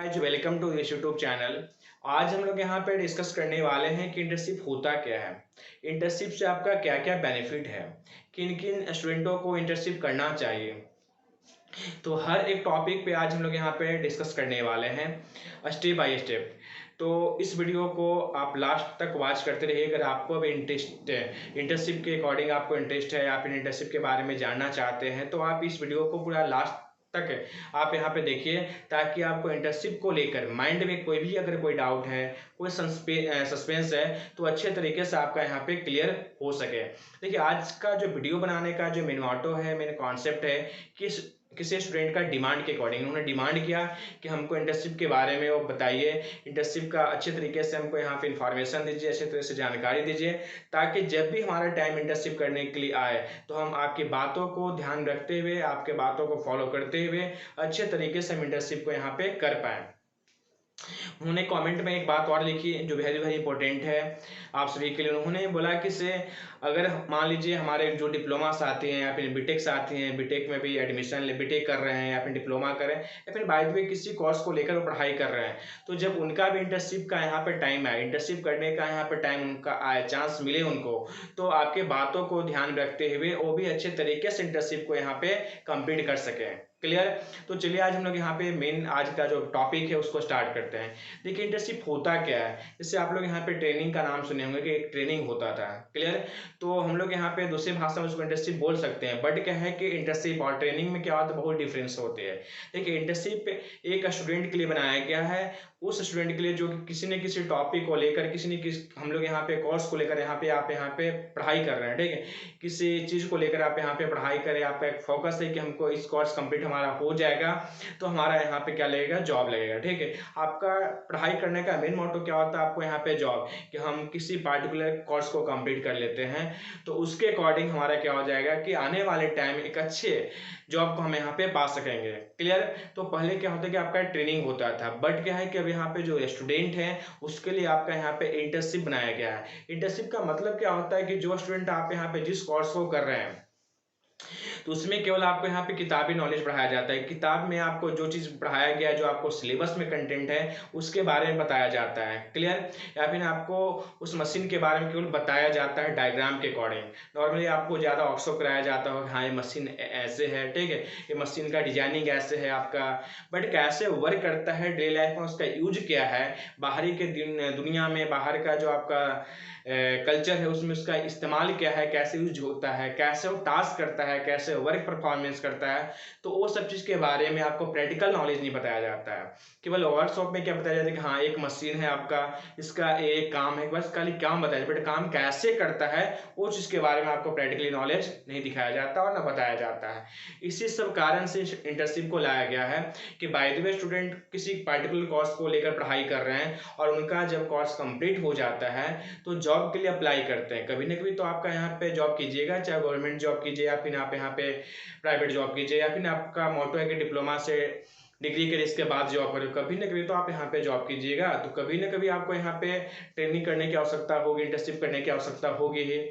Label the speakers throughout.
Speaker 1: आज welcome to this YouTube channel. आज हम लोग यहाँ पे डिस्कस करने वाले हैं कि इंटर्नशिप होता क्या है, इंटर्नशिप से आपका क्या क्या बेनिफिट है, किन किन स्टूडेंटों को इंटर्नशिप करना चाहिए। तो हर एक टॉपिक पे आज हम लोग यहाँ पे डिस्कस करने वाले हैं स्टेप बाय स्टेप। तो इस वीडियो को आप लास्ट तक वॉच करते रहिए। अगर आपको भी इंटरेस्ट है, इंटर्नशिप के अकॉर्डिंग आपको इंटरेस्ट है, आप इंटर्नशिप के बारे में जानना चाहते हैं, तो आप इस वीडियो को पूरा लास्ट तक आप यहाँ पे देखिए, ताकि आपको इंटर्नशिप को लेकर माइंड में कोई भी अगर कोई डाउट है, कोई सस्पेंस है, तो अच्छे तरीके से आपका यहाँ पे क्लियर हो सके। देखिए, आज का जो वीडियो बनाने का जो मेन मोटो है, मेन कॉन्सेप्ट है कि किसी स्टूडेंट का डिमांड के अकॉर्डिंग उन्होंने डिमांड किया कि हमको इंटर्नशिप के बारे में वो बताइए, इंटर्नशिप का अच्छे तरीके से हमको यहाँ पे इंफॉर्मेशन दीजिए, अच्छे तरह से जानकारी दीजिए, ताकि जब भी हमारा टाइम इंटर्नशिप करने के लिए आए तो हम आपकी बातों को ध्यान रखते हुए, आपके बातों को फॉलो करते हुए अच्छे तरीके से हम इंटर्नशिप को यहाँ पे कर पाए। उन्होंने कमेंट में एक बात और लिखी जो वेरी वेरी इंपॉर्टेंट है आप सभी के लिए। उन्होंने बोला कि से अगर मान लीजिए हमारे जो डिप्लोमास आते हैं या फिर बीटेक्स आते हैं, बीटेक में भी एडमिशन बीटेक कर रहे हैं या फिर डिप्लोमा करें या फिर बाय द वे किसी कोर्स को लेकर वो पढ़ाई कर रहे हैं, तो जब उनका भी इंटर्नशिप का यहाँ पे टाइम आए, इंटर्नशिप करने का यहाँ पे टाइम उनका आए, चांस मिले उनको, तो आपके बातों को ध्यान रखते हुए वो भी अच्छे तरीके से इंटर्नशिप को यहाँ पे कंप्लीट कर सकें। क्लियर। तो चलिए आज हम लोग यहाँ पे मेन आज का जो टॉपिक है उसको स्टार्ट करते हैं। देखिए, इंटर्नशिप होता क्या है। जैसे आप लोग यहाँ पे ट्रेनिंग का नाम सुने होंगे कि एक ट्रेनिंग होता था। क्लियर। तो हम लोग यहाँ पे दूसरी भाषा में उसको इंटर्नशिप बोल सकते हैं, बट क्या है कि इंटर्नशिप और ट्रेनिंग में क्या होता है, बहुत डिफरेंस होती है। देखिए, इंटर्नशिप एक स्टूडेंट के लिए बनाया गया है, उस स्टूडेंट के लिए जो किसी न किसी टॉपिक को लेकर, किसी न किसी हम लोग यहाँ पे कोर्स को लेकर यहाँ पे आप यहाँ पे पढ़ाई कर रहे हैं। ठीक है, किसी चीज़ को लेकर आप यहाँ पे पढ़ाई करें, आपका एक फोकस है कि हमको इस कोर्स कंप्लीट हमारा हो जाएगा तो हमारा यहाँ पे क्या लगेगा, जॉब लगेगा। ठीक है, आपका पढ़ाई करने का मेन मोटो क्या होता है, आपको यहाँ पे जॉब, कि हम किसी पार्टिकुलर कोर्स को कंप्लीट कर लेते हैं तो उसके अकॉर्डिंग हमारा क्या हो जाएगा कि आने वाले टाइम एक अच्छे जॉब को हम यहाँ पे पा सकेंगे। क्लियर। तो पहले क्या होता है कि आपका ट्रेनिंग होता था, बट क्या है कि अब यहाँ पे जो स्टूडेंट है उसके लिए आपका यहाँ पे इंटर्नशिप बनाया गया है। इंटर्नशिप का मतलब क्या होता है कि जो स्टूडेंट आप यहाँ पे जिस कोर्स को कर रहे हैं तो उसमें केवल आपको यहाँ पे किताबी नॉलेज पढ़ाया जाता है। किताब में आपको जो चीज़ पढ़ाया गया है, जो आपको सिलेबस में कंटेंट है, उसके बारे में बताया जाता है। क्लियर। या फिर आपको उस मशीन के बारे में केवल बताया जाता है डायग्राम के अकॉर्डिंग। नॉर्मली आपको ज़्यादा वर्कशॉप कराया जाता है, हाँ ये मशीन ऐसे है, ठीक है, ये मशीन का डिजाइनिंग ऐसे है आपका, बट कैसे वर्क करता है डेली लाइफ में, उसका यूज क्या है, बाहरी के दुनिया में बाहर का जो आपका कल्चर है उसमें उसका इस्तेमाल क्या है, कैसे यूज होता है, कैसे वो टास्क करता है, कैसे वर्क परफॉर्मेंस करता है, तो वो सब चीज़ के बारे में आपको प्रैक्टिकल नॉलेज नहीं बताया जाता है। केवल वर्कशॉप में क्या बताया जाता है कि हाँ एक मशीन है आपका, इसका एक काम है, बस खाली काम बताया, बट काम कैसे करता है वो चीज़ के बारे में आपको प्रैक्टिकली नॉलेज नहीं दिखाया जाता और ना बताया जाता है। इसी सब कारण से इंटर्नशिप को लाया गया है कि बाय द वे स्टूडेंट किसी पार्टिकुलर कोर्स को लेकर पढ़ाई कर रहे हैं और उनका जब कोर्स कंप्लीट हो जाता है तो जॉब के लिए अप्लाई करते हैं। कभी ना कभी तो आपका यहाँ पे जॉब कीजिएगा, चाहे गवर्नमेंट जॉब कीजिए या फिर आप यहाँ पे प्राइवेट जॉब कीजिए, या फिर आपका मोटो है कि डिप्लोमा से डिग्री के इसके बाद जॉब करो, कभी ना कभी तो आप यहाँ पे जॉब कीजिएगा, तो कभी ना कभी आपको यहाँ पे ट्रेनिंग करने की आवश्यकता होगी, इंटर्नशिप करने की आवश्यकता होगी ही।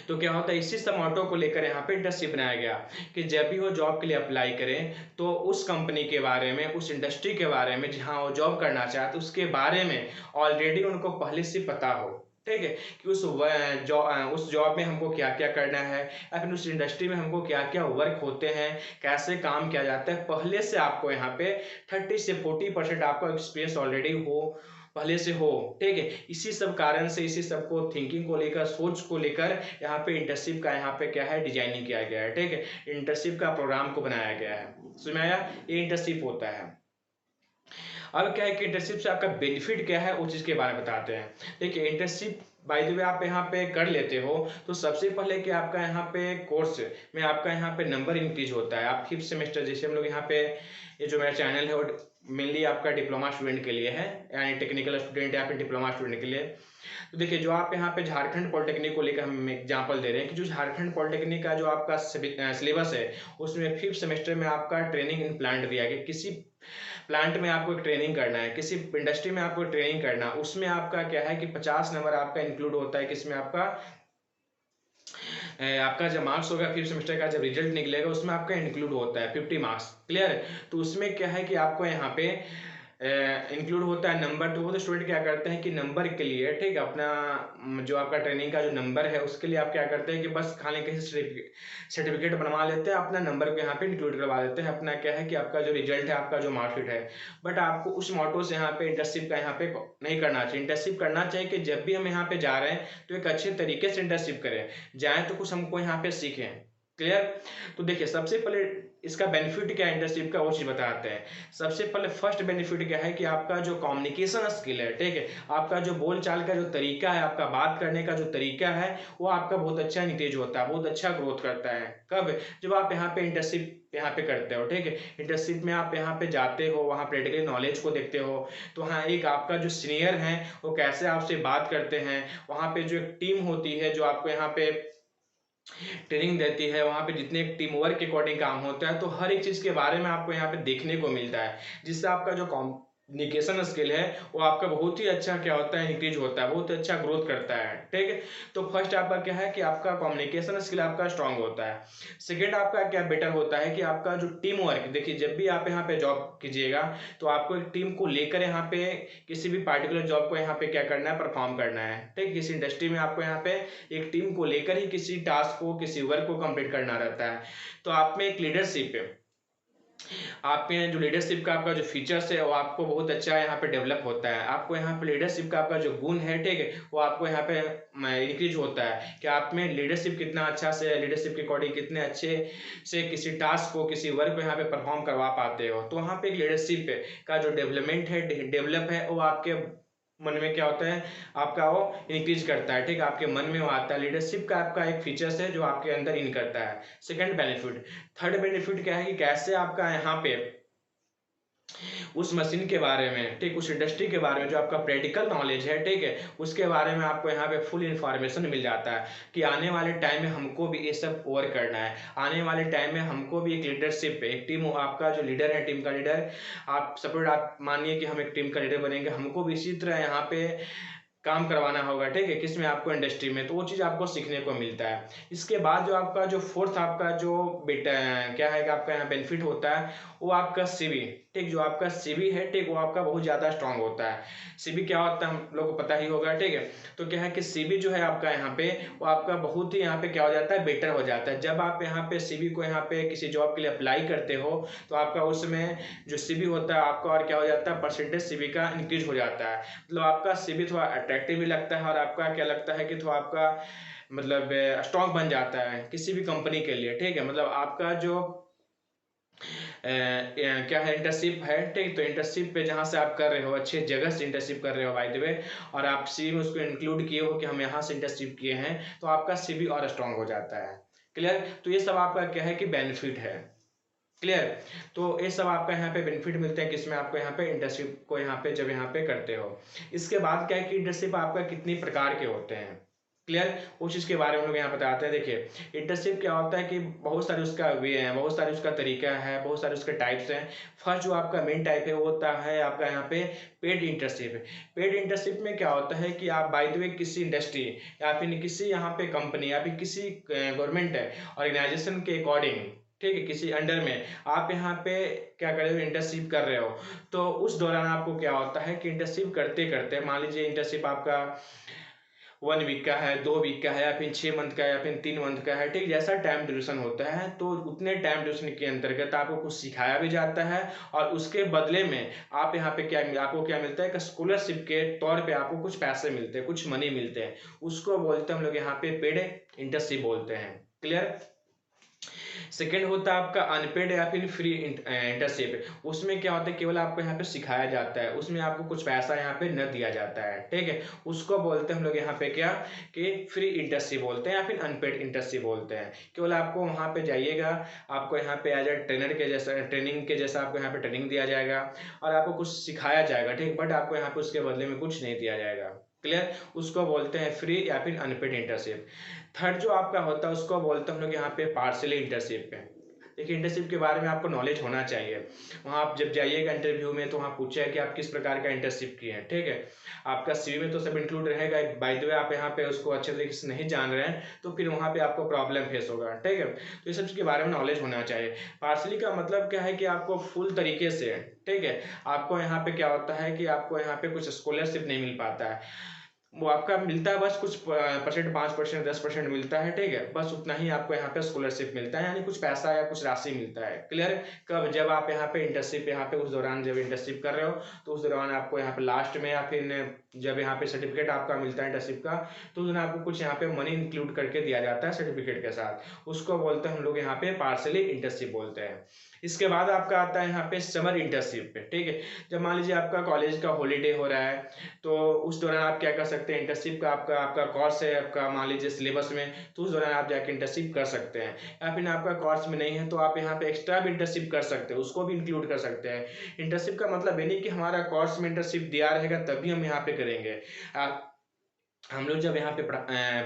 Speaker 1: तो क्या होता है, इसी सब मोटो को लेकर यहाँ पे इंडस्ट्री बनाया गया कि जब भी वो जॉब के लिए अप्लाई करें तो उस कंपनी के बारे में, उस इंडस्ट्री के बारे में जहाँ वो जॉब करना चाहते उसके बारे में ऑलरेडी उनको पहले से पता हो। ठीक है, कि उस जॉब में हमको क्या क्या करना है, या फिर उस इंडस्ट्री में हमको क्या क्या वर्क होते हैं, कैसे काम किया जाता है, पहले से आपको यहाँ पे 30 से 40% आपको एक्सपीरियंस ऑलरेडी हो, पहले से हो। ठीक है, इसी सब कारण से, इसी सब को थिंकिंग को लेकर, सोच को लेकर यहाँ पे इंटर्नशिप का यहाँ पे क्या है, डिजाइनिंग किया गया है। ठीक है, इंटर्नशिप का प्रोग्राम को बनाया गया है। समझ में आया, ये इंटर्नशिप होता है। अब क्या है कि इंटर्नशिप से आपका बेनिफिट क्या है उस चीज़ के बारे में बताते हैं। देखिए, इंटर्नशिप बाय द वे आप यहाँ पे कर लेते हो तो सबसे पहले कि आपका यहाँ पे कोर्स में आपका यहाँ पे नंबर इंक्रीज होता है। आप 5th सेमेस्टर, जैसे हम लोग यहाँ पे ये जो मेरा चैनल है वो मेनली आपका डिप्लोमा स्टूडेंट के लिए है, यानी टेक्निकल स्टूडेंट या फिर डिप्लोमा स्टूडेंट के लिए। तो देखिए, जो आप यहाँ पे झारखंड पॉलिटेक्निक को लेकर हम एग्जांपल दे रहे हैं कि जो झारखंड पॉलिटेक्निक का जो आपका सिलेबस है उसमें 5th सेमेस्टर में आपका ट्रेनिंग इन प्लांट दिया गया। किसी प्लांट में आपको ट्रेनिंग करना है, किसी इंडस्ट्री में आपको ट्रेनिंग करना है, उसमें आपका क्या है कि 50 नंबर आपका इंक्लूड होता है, किसमें आपका आपका जब मार्क्स होगा 5th सेमेस्टर का, जब रिजल्ट निकलेगा उसमें आपका इंक्लूड होता है 50 मार्क्स। क्लियर। तो उसमें क्या है कि आपको यहाँ पे इंक्लूड होता है नंबर। तो वो तो स्टूडेंट क्या करते हैं कि नंबर के लिए, ठीक है, अपना जो आपका ट्रेनिंग का जो नंबर है उसके लिए आप क्या करते हैं कि बस खाली कहीं सर्टिफिकेट बनवा लेते हैं, अपना नंबर को यहाँ पे इंक्लूड करवा देते हैं। अपना क्या है कि आपका जो रिजल्ट है, आपका जो मार्कशीट है। बट आपको उस मोटो से यहाँ पे इंटर्नशिप का यहाँ पे नहीं करना चाहिए। इंटर्नशिप करना चाहिए कि जब भी हम यहाँ पे जा रहे हैं तो एक अच्छे तरीके से इंटर्नशिप करें, जाए तो कुछ हमको यहाँ पे सीखें। क्लियर। तो देखिए सबसे पहले इसका बेनिफिट क्या है इंटर्नशिप का, वो चीज बताते हैं। सबसे पहले फर्स्ट बेनिफिट क्या है कि आपका जो कम्युनिकेशन स्किल है, ठीक है, आपका जो बोलचाल का जो तरीका है, आपका बात करने का जो तरीका है, वो आपका बहुत अच्छा इंक्रीज होता है, बहुत अच्छा ग्रोथ करता है। कब? जब आप यहाँ पे इंटर्नशिप यहाँ पे करते हो, ठीक है। इंटर्नशिप में आप यहाँ पे जाते हो, वहाँ प्रैक्टिकली नॉलेज को देखते हो। तो हाँ, एक आपका जो सीनियर है वो कैसे आपसे बात करते हैं, वहाँ पे जो एक टीम होती है जो आपको यहाँ पे ट्रेनिंग देती है, वहाँ पे जितने टीम वर्क के अकॉर्डिंग काम होता है, तो हर एक चीज़ के बारे में आपको यहाँ पे देखने को मिलता है, जिससे आपका जो कम्युनिकेशन स्किल है वो आपका बहुत ही अच्छा क्या होता है, इंक्रीज होता है, बहुत अच्छा ग्रोथ करता है। ठीक है। तो फर्स्ट आपका क्या है कि आपका कम्युनिकेशन स्किल आपका स्ट्रांग होता है। सेकेंड आपका क्या बेटर होता है कि आपका जो टीम वर्क, देखिए जब भी आप यहाँ पे जॉब कीजिएगा तो आपको एक टीम को लेकर यहाँ पे किसी भी पार्टिकुलर जॉब को यहाँ पे क्या करना है, परफॉर्म करना है। ठीक, किसी इंडस्ट्री में आपको यहाँ पे एक टीम को लेकर ही किसी टास्क को, किसी वर्क को कंप्लीट करना रहता है। तो आप में एक लीडरशिप है, आप में जो लीडरशिप का आपका जो फीचर्स है वो आपको बहुत अच्छा यहाँ पे डेवलप होता है। आपको यहाँ पे लीडरशिप का आपका जो गुण है, ठीक है, वो आपको यहाँ पे इंक्रीज होता है कि आप में लीडरशिप कितना अच्छा से, लीडरशिप के अकॉर्डिंग कितने अच्छे से किसी टास्क को, किसी वर्क को यहाँ पे परफॉर्म करवा पाते हो। तो वहाँ पे एक लीडरशिप का जो डेवलपमेंट है, डेवलप है, वो आपके मन में क्या होता है, आपका वो इंक्रीज करता है। ठीक है, आपके मन में वो आता है। लीडरशिप का आपका एक फीचर्स है जो आपके अंदर इन करता है। Second benefit. थर्ड बेनिफिट क्या है कि कैसे आपका यहाँ पे उस मशीन के बारे में, ठीक, उस इंडस्ट्री के बारे में जो आपका प्रैक्टिकल नॉलेज है, ठीक है, उसके बारे में आपको यहाँ पे फुल इंफॉर्मेशन मिल जाता है कि आने वाले टाइम में हमको भी ये सब ओवर करना है। आने वाले टाइम में हमको भी एक लीडरशिप, एक टीम, आपका जो लीडर है, टीम का लीडर, आप सपोर्ट, आप मानिए कि हम एक टीम का लीडर बनेंगे, हमको भी इसी तरह यहाँ पे काम करवाना होगा। ठीक है, किसमें, आपको इंडस्ट्री में। तो वो चीज़ आपको सीखने को मिलता है। इसके बाद जो आपका जो फोर्थ आपका जो बेटा क्या है कि आपका यहाँ बेनिफिट होता है, वो आपका सीवी। ठीक, जो आपका सीवी है, ठीक, वो आपका बहुत ज़्यादा स्ट्रांग होता है। सीवी क्या होता है हम लोग को पता ही होगा। ठीक है, तो क्या है कि सीवी जो है आपका यहाँ पे, वो आपका बहुत ही यहाँ पे क्या हो जाता है, बेटर हो जाता है। जब आप यहाँ पे सीवी को यहाँ पे किसी जॉब के लिए अप्लाई करते हो तो आपका उसमें जो सीवी होता है आपका और क्या हो जाता है, परसेंटेज सीवी का इंक्रीज हो जाता है। मतलब आपका सीवी थोड़ा अट्रैक्टिव भी लगता है और आपका क्या लगता है कि थोड़ा आपका मतलब स्ट्रॉन्ग बन जाता है किसी भी कंपनी के लिए। ठीक है, मतलब आपका जो क्या है, इंटर्नशिप है, ठीक, तो इंटर्नशिप पे जहाँ से आप कर रहे हो, अच्छे जगह से इंटर्नशिप कर रहे हो बाय द वे, और आप सीवी में उसको इंक्लूड किए हो कि हम यहाँ से इंटर्नशिप किए हैं, तो आपका सीवी और स्ट्रॉन्ग हो जाता है। क्लियर। तो ये सब आपका क्या है कि बेनिफिट है। क्लियर। तो ये सब आपका यहाँ पे बेनिफिट मिलते हैं किसमें, आपको यहाँ पे इंटर्नशिप को यहाँ पे जब यहाँ पे करते हो। इसके बाद क्या है कि इंटर्नशिप आपका कितनी प्रकार के होते हैं। क्लियर। उस चीज़ के बारे में हम लोग यहाँ बताते हैं। देखिए इंटर्नशिप क्या होता है कि बहुत सारे उसका वे है, बहुत सारे उसका तरीका है, बहुत सारे उसके टाइप्स हैं। फर्स्ट जो आपका मेन टाइप है वो होता है आपका यहाँ पे पेड इंटर्नशिप। पेड इंटर्नशिप में क्या होता है कि आप बाय द वे किसी इंडस्ट्री या फिर किसी यहाँ पे कंपनी या फिर किसी गवर्नमेंट ऑर्गेनाइजेशन के अकॉर्डिंग, ठीक है, किसी अंडर में आप यहाँ पे क्या कर रहे हो, इंटर्नशिप कर रहे हो। तो उस दौरान आपको क्या होता है कि इंटर्नशिप करते करते, मान लीजिए इंटर्नशिप आपका 1 वीक का है, 2 वीक का है, या फिर 6 मंथ का है, या फिर 3 मंथ का है, ठीक, जैसा टाइम ड्यूरेशन होता है, तो उतने टाइम ड्यूरेशन के अंतर्गत आपको कुछ सिखाया भी जाता है और उसके बदले में आप यहाँ पे क्या, आपको क्या मिलता है कि स्कॉलरशिप के तौर पे आपको कुछ पैसे मिलते हैं, कुछ मनी मिलते हैं। उसको बोलते हैं हम लोग यहाँ पे पेड इंटर्नशिप बोलते हैं। क्लियर। सेकेंड होता है आपका अनपेड या फिर फ्री इंटर्नशिप। उसमें क्या होता है, केवल आपको यहाँ पे सिखाया जाता है, उसमें आपको कुछ पैसा यहाँ पे न दिया जाता है। ठीक है, उसको बोलते हैं हम लोग यहाँ पे क्या कि फ्री इंटर्नशिप बोलते हैं या फिर अनपेड इंटर्नशिप बोलते हैं। केवल आपको वहाँ पे जाइएगा, आपको यहाँ पे एज ए ट्रेनर के जैसा, ट्रेनिंग के जैसा आपको यहाँ पे ट्रेनिंग दिया जाएगा और आपको कुछ सिखाया जाएगा। ठीक, बट आपको यहाँ पे उसके बदले में कुछ नहीं दिया जाएगा। क्लियर। उसको बोलते हैं फ्री या फिर अनपेड इंटर्नशिप। थर्ड जो आपका होता है उसको बोलते हैं हम लोग यहाँ पे पार्शियल इंटर्नशिप पे। देखिए इंटर्नशिप के बारे में आपको नॉलेज होना चाहिए। वहाँ आप जब जाइएगा इंटरव्यू में तो वहाँ पूछे कि आप किस प्रकार का इंटर्नशिप किए हैं, ठीक है। आपका सीवी में तो सब इंक्लूड रहेगा। बाय द वे आप यहाँ पे उसको अच्छे तरीके से नहीं जान रहे हैं तो फिर वहाँ पे आपको प्रॉब्लम फेस होगा, ठीक है। तो ये सब चीज़ के बारे में नॉलेज होना चाहिए। पार्सली का मतलब क्या है कि आपको फुल तरीके से, ठीक है, आपको यहाँ पे क्या होता है कि आपको यहाँ पे कुछ स्कॉलरशिप नहीं मिल पाता है। वो आपका मिलता है बस कुछ परसेंट, 5%, 10% मिलता है, ठीक है। बस उतना ही आपको यहाँ पे स्कॉलरशिप मिलता है, यानी कुछ पैसा या कुछ राशि मिलता है। क्लियर। कब? जब आप यहाँ पे इंटर्नशिप, यहाँ पे उस दौरान जब इंटर्नशिप कर रहे हो तो उस दौरान आपको यहाँ पे लास्ट में या फिर जब यहाँ पे सर्टिफिकेट आपका मिलता है इंटर्नशिप का, तो उस दिन आपको कुछ यहाँ पे मनी इंक्लूड करके दिया जाता है सर्टिफिकेट के साथ। उसको बोलते हैं हम लोग यहाँ पे पार्सली इंटर्नशिप बोलते हैं। इसके बाद आपका आता है यहाँ पे समर इंटर्नशिप पे, ठीक है। जब मान लीजिए आपका कॉलेज का हॉलीडे हो रहा है तो उस दौरान आप क्या कर सकते हैं, इंटर्नशिप का आपका आपका कोर्स है आपका मान लीजिए सिलेबस में, तो उस दौरान आप जाके इंटर्नशिप कर सकते हैं। या फिर आपका कोर्स में नहीं है तो आप यहाँ पे एक्स्ट्रा भी इंटर्नशिप कर सकते हैं, उसको भी इंक्लूड कर सकते हैं। इंटर्नशिप का मतलब ये नहीं कि हमारा कोर्स में इंटर्नशिप दिया रहेगा तभी हम यहाँ पे करेंगे। हम लोग जब यहाँ पे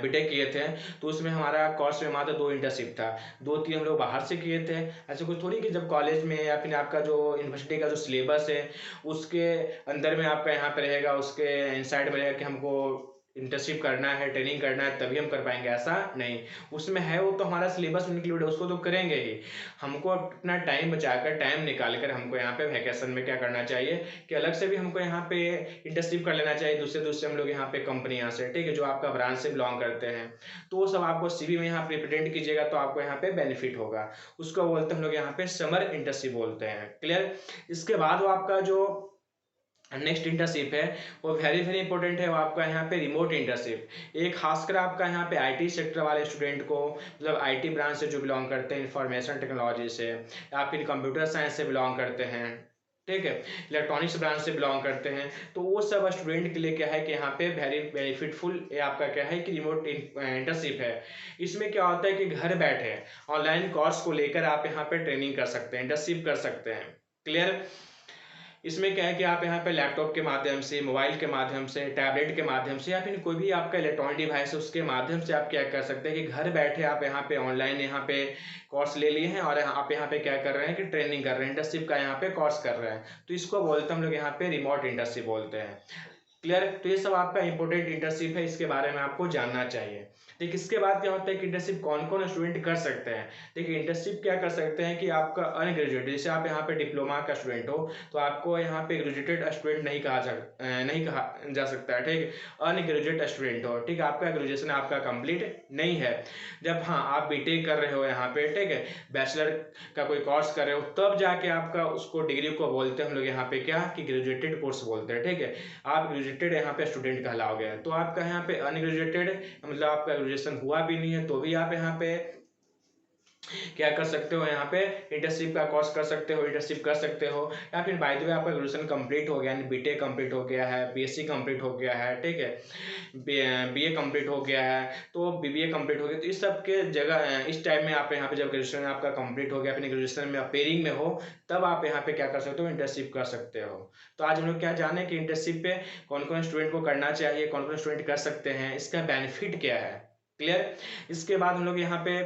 Speaker 1: बीटेक किए थे तो उसमें हमारा कोर्स में मात्र 2 इंटर्नशिप था, 2-3 हम लोग बाहर से किए थे। ऐसे कुछ थोड़ी कि जब कॉलेज में या फिर आपका जो यूनिवर्सिटी का जो सिलेबस है उसके अंदर में आपका यहाँ पे रहेगा, उसके इनसाइड में रहेगा कि हमको इंटर्नशिप करना है, ट्रेनिंग करना है तभी हम कर पाएंगे, ऐसा नहीं। उसमें है वो तो हमारा सिलेबस में इंक्लूड है, उसको तो करेंगे ही। हमको अपना टाइम बचाकर, टाइम निकाल कर हमको यहाँ पे वैकेशन में क्या करना चाहिए कि अलग से भी हमको यहाँ पे इंटर्नशिप कर लेना चाहिए दूसरे दूसरे हम लोग यहाँ पे कंपनियां से, ठीक है, जो आपका ब्रांच से बिलोंग करते हैं। तो वो सब आपको सीवी में यहाँ प्रेजेंट कीजिएगा तो आपको यहाँ पे बेनिफिट होगा। उसको बोलते हैं हम लोग यहाँ पे समर इंटर्नशिप बोलते हैं। क्लियर। इसके बाद वो आपका जो नेक्स्ट इंटर्नशिप है वो वेरी वेरी इंपॉर्टेंट है, वो आपका यहाँ पे रिमोट इंटर्नशिप। एक खासकर आपका यहाँ पे आईटी सेक्टर वाले स्टूडेंट को, मतलब आईटी ब्रांच से जो बिलोंग करते हैं, इंफॉर्मेशन टेक्नोलॉजी से या फिर कंप्यूटर साइंस से बिलोंग करते हैं, ठीक है, इलेक्ट्रॉनिक्स ब्रांच से बिलोंग करते हैं, तो वो सब स्टूडेंट के लिए क्या है कि यहाँ पे वेरी बेनिफिटफुल आपका क्या है कि रिमोट इंटर्नशिप है। इसमें क्या होता है कि घर बैठे ऑनलाइन कोर्स को लेकर आप यहाँ पे ट्रेनिंग कर सकते हैं, इंटर्नशिप कर सकते हैं। क्लियर। इसमें क्या है कि आप यहाँ पे लैपटॉप के माध्यम से, मोबाइल के माध्यम से, टैबलेट के माध्यम से या फिर कोई भी आपका इलेक्ट्रॉनिक डिवाइस है उसके माध्यम से आप क्या कर सकते हैं कि घर बैठे आप यहाँ पे ऑनलाइन यहाँ पे कोर्स ले लिए हैं और आप यहाँ पे क्या कर रहे हैं कि ट्रेनिंग कर रहे हैं, इंटर्नशिप का यहाँ पे कोर्स कर रहे हैं। तो इसको बोलते हैं हम लोग यहाँ पे रिमोट इंटर्नशिप बोलते हैं। क्लियर। तो ये सब आपका इंपॉर्टेंट इंटर्नशिप है, इसके बारे में आपको जानना चाहिए। देखिए इसके बाद क्या होता है कि इंटर्नशिप कौन कौन स्टूडेंट कर सकते हैं। देखिए इंटर्नशिप क्या कर सकते हैं कि आपका अनग्रेजुएट, जैसे आप यहाँ पे डिप्लोमा का स्टूडेंट हो तो आपको यहाँ पे ग्रेजुएटेड स्टूडेंट नहीं कहा जा सकता है, ठीक है। अनग्रेजुएट स्टूडेंट हो, ठीक है, आपका ग्रेजुएशन आपका कंप्लीट नहीं है। जब हाँ आप बीटेक कर रहे हो यहाँ पे, ठीक है, बैचलर का कोई कोर्स कर रहे हो, तब जाके आपका उसको डिग्री को बोलते हैं हम लोग यहाँ पे क्या कि ग्रेजुएटेड कोर्स बोलते हैं, ठीक है। आप ग्रेजुएटेड यहाँ पे स्टूडेंट कहलाओगे। तो आपका यहाँ पे अनग्रेजुएटेड मतलब आपका ग्रेजुएशन हुआ भी नहीं है तो भी आप यहाँ पे क्या कर सकते हो, यहाँ पे इंटर्नशिप का कोर्स कर सकते हो, इंटर्नशिप कर सकते हो। या फिर बाय द वे आपका ग्रेजुएशन कंप्लीट हो गया, यानी बीटेक कंप्लीट हो गया है, बीएससी कंप्लीट हो गया है, ठीक है, बीए कंप्लीट हो गया है, तो बीबीए कंप्लीट हो गया, तो इस सब के जगह इस टाइम में आप यहाँ पे जब ग्रेजुएशन आपका कंप्लीट हो गया, अपने ग्रेजुएशन में आप पेयरिंग में हो, तब आप यहाँ पे क्या कर सकते हो, इंटर्नशिप कर सकते हो। तो आज हम लोग क्या जाने कि इंटर्नशिप पे कौन कौन स्टूडेंट को करना चाहिए, कौन कौन स्टूडेंट कर सकते हैं, इसका बेनिफिट क्या है। क्लियर। इसके बाद हम लोग यहाँ पे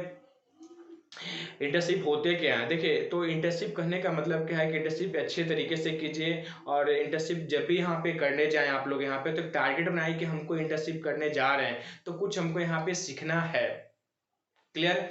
Speaker 1: इंटर्नशिप होते क्या है। देखिए तो इंटर्नशिप करने का मतलब क्या है कि इंटर्नशिप अच्छे तरीके से कीजिए, और इंटर्नशिप जब भी यहाँ पे करने जाएं आप लोग यहाँ पे तो टारगेट बनाइए कि हमको इंटर्नशिप करने जा रहे हैं तो कुछ हमको यहाँ पे सीखना है। क्लियर।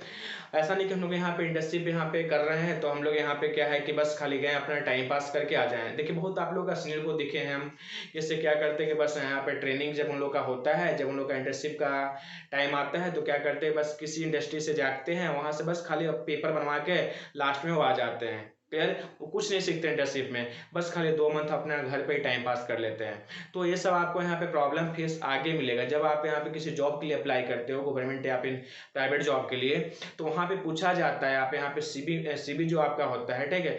Speaker 1: ऐसा नहीं कि हम लोग यहाँ पे इंटर्नशिप यहाँ पे कर रहे हैं तो हम लोग यहाँ पे क्या है कि बस खाली गए अपना टाइम पास करके आ जाएं। देखिए बहुत आप लोग का सीनियर को दिखे हैं हम, जैसे क्या करते हैं कि बस यहाँ पे ट्रेनिंग जब उन लोग का होता है, जब उन लोग का इंटर्नशिप का टाइम आता है तो क्या करते हैं बस किसी इंडस्ट्री से जाते हैं, वहां से बस खाली पेपर बनवा के लास्ट में वो आ जाते हैं। क्लियर। वो कुछ नहीं सीखते इंटर्नशिप में, बस खाली 2 मंथ अपना घर पे ही टाइम पास कर लेते हैं। तो ये सब आपको यहाँ पे प्रॉब्लम फेस आगे मिलेगा जब आप यहाँ पे किसी जॉब के लिए अप्लाई करते हो, गवर्नमेंट या फिर प्राइवेट जॉब के लिए, तो वहाँ पे पूछा जाता है आप यहाँ पे सीबी जो आपका होता है, ठीक है,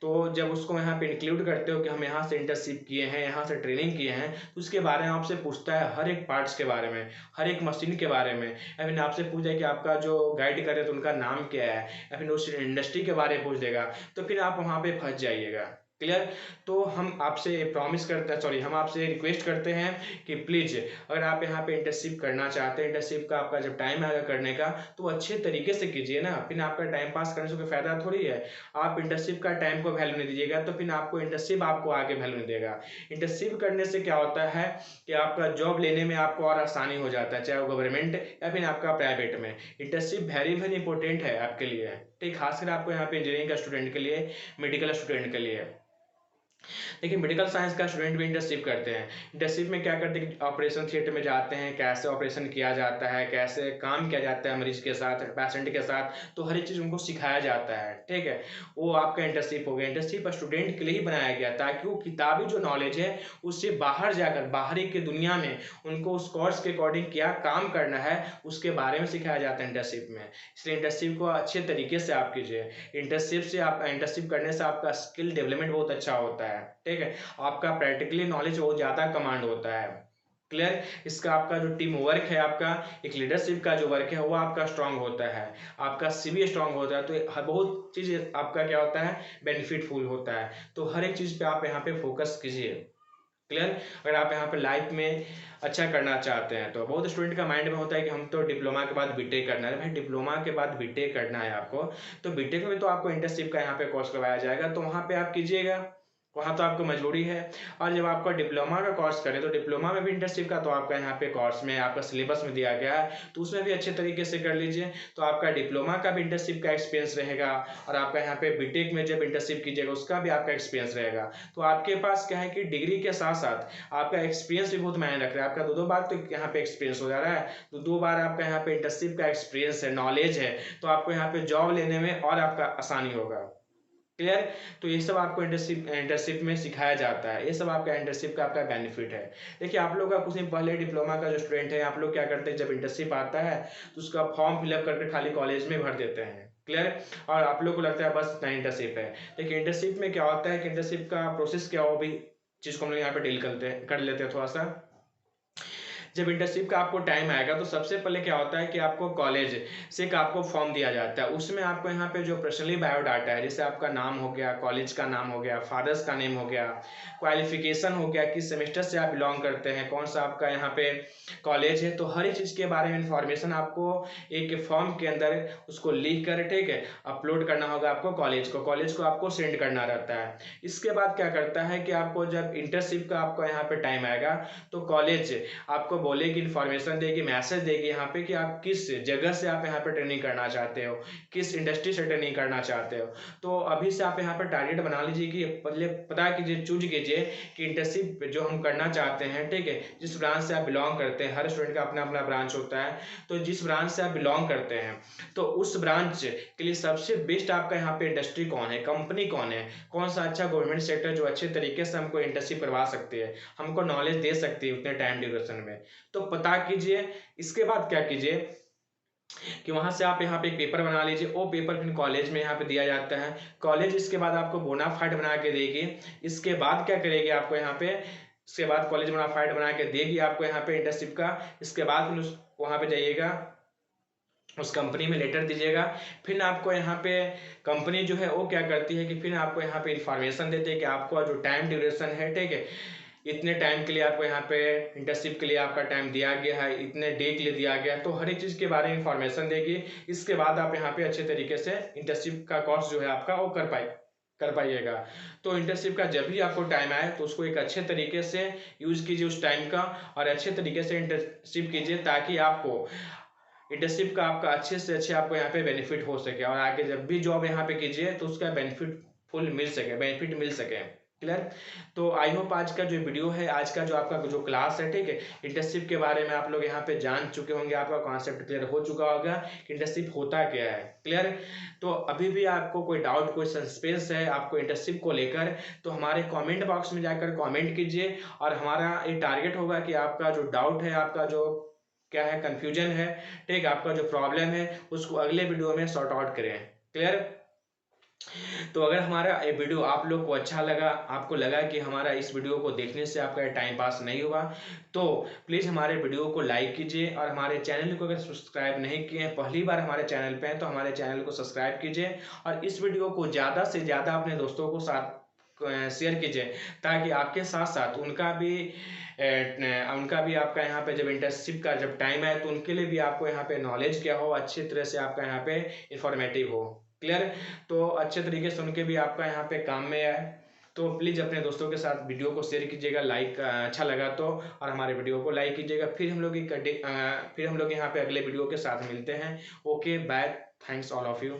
Speaker 1: तो जब उसको यहाँ पे इंक्लूड करते हो कि हम यहाँ से इंटर्नशिप किए हैं, यहाँ से ट्रेनिंग किए हैं, तो उसके बारे में आपसे पूछता है हर एक पार्ट्स के बारे में, हर एक मशीन के बारे में, या फिर आपसे पूछ जाए कि आपका जो गाइड करे तो उनका नाम क्या है, या फिर उस इंडस्ट्री के बारे में पूछ देगा, तो फिर आप वहाँ पे फंस जाइएगा। क्लियर। तो हम आपसे प्रॉमिस करते हैं, सॉरी, हम आपसे रिक्वेस्ट करते हैं कि प्लीज़ अगर आप यहाँ पे इंटर्नशिप करना चाहते हैं, इंटर्नशिप का आपका जब टाइम आएगा करने का तो अच्छे तरीके से कीजिए ना, फिर आपका टाइम पास करने से कोई फायदा थोड़ी है। आप इंटर्नशिप का टाइम को वैल्यू नहीं दीजिएगा तो फिर आपको इंटर्नशिप आपको आगे वैल्यू नहीं देगा। इंटर्नशिप करने से क्या होता है कि आपका जॉब लेने में आपको और आसानी हो जाता है, चाहे वो गवर्नमेंट या फिर आपका प्राइवेट में। इंटर्नशिप वेरी वेरी इंपॉर्टेंट है आपके लिए, ठीक, खासकर आपको यहाँ पे इंजीनियरिंग का स्टूडेंट के लिए, मेडिकल स्टूडेंट के लिए। देखिए मेडिकल साइंस का स्टूडेंट भी इंटर्नशिप करते हैं। इंटर्नशिप में क्या करते हैं कि ऑपरेशन थिएटर में जाते हैं, कैसे ऑपरेशन किया जाता है, कैसे काम किया जाता है मरीज के साथ, पेशेंट के साथ, तो हर एक चीज़ उनको सिखाया जाता है, ठीक है। वो आपका इंटर्नशिप हो गया। इंटर्नशिप स्टूडेंट के लिए ही बनाया गया ताकि वो किताबी जो नॉलेज है उससे बाहर जाकर बाहरी की दुनिया में उनको उस कोर्स के अकॉर्डिंग क्या काम करना है उसके बारे में सिखाया जाता है इंटर्नशिप में। इसलिए इंटर्नशिप को अच्छे तरीके से आप कीजिए। इंटर्नशिप करने से आपका स्किल डेवलपमेंट बहुत अच्छा होता है, ठीक है। आपका प्रैक्टिकली नॉलेज बहुत ज़्यादा कमांड होता है, क्लियर। इसका आपका जो टीम वर्क है, आपका एक लीडरशिप का जो वर्क है वो आपका स्ट्रांग होता है, आपका सीवी स्ट्रांग होता है, तो बहुत चीज़ आपका क्या होता है, बेनिफिटफुल होता है। तो हर एक चीज़ पे आप यहाँ पे फोकस कीजिए, क्लियर। अगर आप यहाँ पे लाइफ में अच्छा करना चाहते हैं तो बहुत स्टूडेंट का माइंड में होता है कि हम तो डिप्लोमा के बाद बीटेक करना है। भाई डिप्लोमा के बाद बीटेक करना है आपको तो बीटेक में तो आपको इंटर्नशिप का यहाँ पे कोर्स करवाया जाएगा, तो वहाँ पे आप कीजिएगा, वहाँ तो आपको मजबूरी है। और जब आपका डिप्लोमा का कोर्स करें तो डिप्लोमा में भी इंटर्नशिप का तो आपका यहाँ पे कोर्स में आपका सिलेबस में दिया गया है, तो उसमें भी अच्छे तरीके से कर लीजिए, तो आपका डिप्लोमा का भी इंटर्नशिप का एक्सपीरियंस रहेगा और आपका यहाँ पे बीटेक में जब इंटर्नशिप कीजिएगा उसका भी आपका एक्सपीरियंस रहेगा। तो आपके पास क्या है कि डिग्री के साथ साथ आपका एक्सपीरियंस भी बहुत मायने रख रहा है। आपका दो बार तो यहाँ पे एक्सपीरियंस हो जा रहा है, तो 2 बार आपका यहाँ पे इंटर्नशिप का एक्सपीरियंस है, नॉलेज है, तो आपको यहाँ पे जॉब लेने में और आपका आसानी होगा, क्लियर। तो ये सब आपको इंटर्नशिप में सिखाया जाता है, ये सब आपका इंटर्नशिप का आपका बेनिफिट है। देखिए आप लोग का कुछ दिन पहले डिप्लोमा का जो स्टूडेंट है, आप लोग क्या करते हैं, जब इंटर्नशिप आता है तो उसका फॉर्म फिलअप करके खाली कॉलेज में भर देते हैं, क्लियर। और आप लोग को लगता है बस इतना इंटर्नशिप है। देखिए इंटर्नशिप में क्या होता है कि इंटर्नशिप का प्रोसेस क्या हो भी चीज़ को हम लोग यहाँ पे डील कर लेते हैं थोड़ा सा। जब इंटर्नशिप का आपको टाइम आएगा तो सबसे पहले क्या होता है कि आपको कॉलेज से एक आपको फॉर्म दिया जाता है, उसमें आपको यहाँ पे जो पर्सनली बायोडाटा है, जैसे आपका नाम हो गया, कॉलेज का नाम हो गया, फादर्स का नेम हो गया, क्वालिफिकेशन हो गया, किस सेमेस्टर से आप बिलोंग करते हैं, कौन सा आपका यहाँ पे कॉलेज है, तो हर एक चीज़ के बारे में इंफॉर्मेशन आपको एक फॉर्म के अंदर उसको लिख कर, ठीक है, अपलोड करना होगा आपको कॉलेज को आपको सेंड करना रहता है। इसके बाद क्या करता है कि आपको जब इंटर्नशिप का आपको यहाँ पे टाइम आएगा तो कॉलेज आपको बोलेगी, इन्फॉर्मेशन देगी, मैसेज देगी यहाँ पे कि आप किस जगह से आप यहाँ पे ट्रेनिंग करना चाहते हो, किस इंडस्ट्री से ट्रेनिंग करना चाहते हो। तो अभी से आप यहाँ पे टारगेट बना लीजिए कि पहले पता कीजिए, चूज कीजिए कि इंटर्नशिप जो हम करना चाहते हैं, ठीक है, जिस ब्रांच से आप बिलोंग करते हैं, हर स्टूडेंट का अपना अपना ब्रांच होता है, तो जिस ब्रांच से आप बिलोंग करते हैं तो उस ब्रांच के लिए सबसे बेस्ट आपका यहाँ पे इंडस्ट्री कौन है, कंपनी कौन है, कौन सा अच्छा गवर्नमेंट सेक्टर जो अच्छे तरीके से हमको इंटर्नशिप करवा सकती है, हमको नॉलेज दे सकती है उतने टाइम ड्यूरेशन में, तो पता कीजिए। इसके बाद क्या कीजिए कि वहां से आप यहाँ पे एक पेपर बना लीजिए, वो पेपर फिर कॉलेज में यहाँ पे दिया जाता है, कॉलेज इसके बाद आपको बोनाफाइड बना के देगी। इसके बाद क्या करेगी आपको यहाँ पे, इसके बाद कॉलेज बोनाफाइड बना के देगी आपको यहाँ पे इंटर्नशिप का। इसके बाद फिर उस वहाँ पे जाइएगा, उस कंपनी में लेटर दीजिएगा, फिर आपको यहाँ पे कंपनी जो है वो क्या करती है कि फिर आपको यहाँ पे इंफॉर्मेशन देते हैं कि आपको जो टाइम ड्यूरेशन है, ठीक है, इतने टाइम के लिए आपको यहाँ पे इंटर्नशिप के लिए आपका टाइम दिया गया है, इतने डे के लिए दिया गया है, तो हर एक चीज़ के बारे में इंफॉर्मेशन देगी। इसके बाद आप यहाँ पे अच्छे तरीके से इंटर्नशिप का कोर्स जो है आपका वो कर पाइएगा। तो इंटर्नशिप का जब भी आपको टाइम आए तो उसको एक अच्छे तरीके से यूज़ कीजिए उस टाइम का, और अच्छे तरीके से इंटर्नशिप कीजिए ताकि आपको इंटर्नशिप का आपका अच्छे से अच्छे आपको यहाँ पे बेनिफिट हो सके, और आगे जब भी जॉब यहाँ पे कीजिए तो उसका बेनिफिट मिल सके, क्लियर। तो आई होप आज का जो वीडियो है, आज का जो आपका जो क्लास है, ठीक है, इंटर्नशिप के बारे में आप लोग यहाँ पे जान चुके होंगे, आपका कॉन्सेप्ट क्लियर हो चुका होगा कि इंटर्नशिप होता क्या है, क्लियर। तो अभी भी आपको कोई डाउट, कोई सस्पेंस है आपको इंटर्नशिप को लेकर, तो हमारे कमेंट बॉक्स में जाकर कमेंट कीजिए, और हमारा ये टारगेट होगा कि आपका जो डाउट है, आपका जो क्या है कंफ्यूजन है, ठीक, आपका जो प्रॉब्लम है उसको अगले वीडियो में सॉर्ट आउट करें, क्लियर। तो अगर हमारा ये वीडियो आप लोग को अच्छा लगा, आपको लगा कि हमारा इस वीडियो को देखने से आपका टाइम पास नहीं हुआ, तो प्लीज़ हमारे वीडियो को लाइक कीजिए, और हमारे चैनल को अगर सब्सक्राइब नहीं किए हैं, पहली बार हमारे चैनल पे हैं, तो हमारे चैनल को सब्सक्राइब कीजिए, और इस वीडियो को ज़्यादा से ज़्यादा अपने दोस्तों को साथ शेयर कीजिए, ताकि आपके साथ साथ उनका भी आपका यहाँ पे जब इंटर्नशिप का जब टाइम है तो उनके लिए भी आपको यहाँ पे नॉलेज क्या हो, अच्छी तरह से आपका यहाँ पे इंफॉर्मेटिव हो। क्लियर? तो अच्छे तरीके से उनके भी आपका यहाँ पे काम में आए। तो प्लीज़ अपने दोस्तों के साथ वीडियो को शेयर कीजिएगा, लाइक अच्छा लगा तो, और हमारे वीडियो को लाइक कीजिएगा। फिर हम लोग यहाँ पे अगले वीडियो के साथ मिलते हैं। Okay bye, thanks all of you.